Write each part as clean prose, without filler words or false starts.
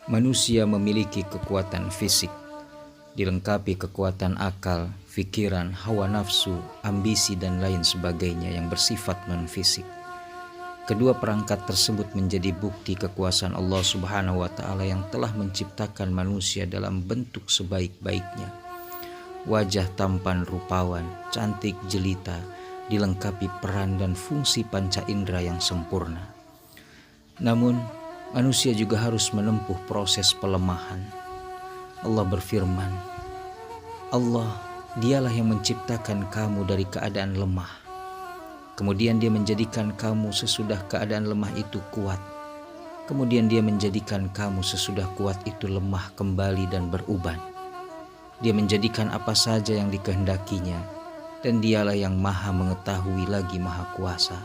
Manusia memiliki kekuatan fisik, dilengkapi kekuatan akal, pikiran, hawa nafsu, ambisi, dan lain sebagainya yang bersifat non-fisik. Kedua perangkat tersebut menjadi bukti kekuasaan Allah Subhanahu wa Ta'ala yang telah menciptakan manusia dalam bentuk sebaik-baiknya. Wajah tampan rupawan, cantik jelita, dilengkapi peran dan fungsi panca indera yang sempurna. Namun, manusia juga harus menempuh proses pelemahan. Allah berfirman, Allah, dialah yang menciptakan kamu dari keadaan lemah. Kemudian dia menjadikan kamu sesudah keadaan lemah itu kuat. Kemudian dia menjadikan kamu sesudah kuat itu lemah kembali dan beruban. Dia menjadikan apa saja yang dikehendakinya, dan dialah yang maha mengetahui lagi maha kuasa.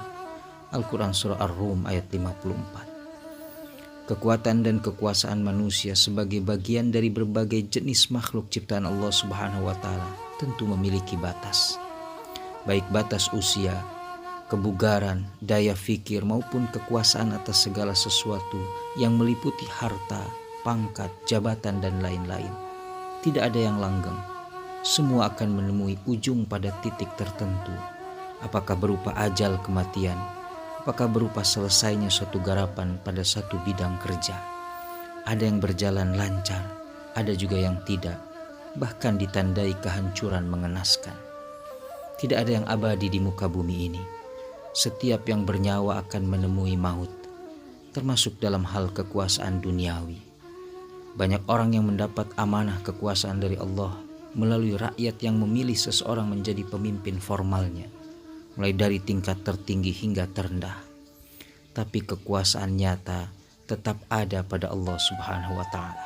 Al-Quran Surah Ar-Rum ayat 54. Kekuatan dan kekuasaan manusia sebagai bagian dari berbagai jenis makhluk ciptaan Allah Subhanahu wa Ta'ala tentu memiliki batas. Baik batas usia, kebugaran, daya fikir maupun kekuasaan atas segala sesuatu yang meliputi harta, pangkat, jabatan, dan lain-lain. Tidak ada yang langgeng. Semua akan menemui ujung pada titik tertentu. Apakah berupa ajal kematian? Apakah berupa selesainya suatu garapan pada satu bidang kerja? Ada yang berjalan lancar, ada juga yang tidak, bahkan ditandai kehancuran mengenaskan. Tidak ada yang abadi di muka bumi ini. Setiap yang bernyawa akan menemui maut, termasuk dalam hal kekuasaan duniawi. Banyak orang yang mendapat amanah kekuasaan dari Allah melalui rakyat yang memilih seseorang menjadi pemimpin formalnya, mulai dari tingkat tertinggi hingga terendah. Tapi kekuasaan nyata tetap ada pada Allah Subhanahu wa Ta'ala.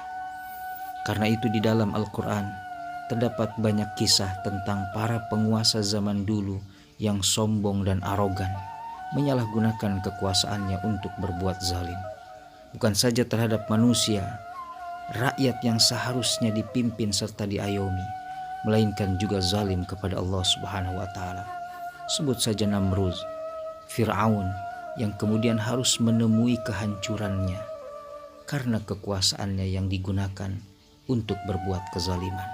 Karena itu di dalam Al-Quran terdapat banyak kisah tentang para penguasa zaman dulu yang sombong dan arogan, menyalahgunakan kekuasaannya untuk berbuat zalim. Bukan saja terhadap manusia, rakyat yang seharusnya dipimpin serta diayomi, melainkan juga zalim kepada Allah Subhanahu wa Ta'ala. Sebut saja Namrud, Fir'aun, yang kemudian harus menemui kehancurannya karena kekuasaannya yang digunakan untuk berbuat kezaliman.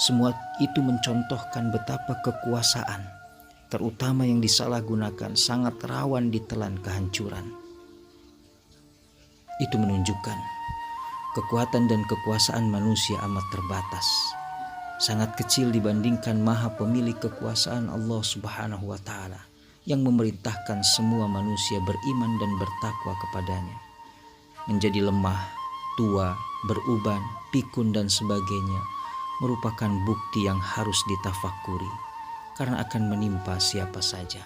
Semua itu mencontohkan betapa kekuasaan, terutama yang disalahgunakan, sangat rawan ditelan kehancuran. Itu menunjukkan kekuatan dan kekuasaan manusia amat terbatas, sangat kecil dibandingkan maha pemilik kekuasaan Allah Subhanahu wa Ta'ala yang memerintahkan semua manusia beriman dan bertakwa kepadanya. Menjadi lemah, tua, beruban, pikun dan sebagainya merupakan bukti yang harus ditafakuri karena akan menimpa siapa saja.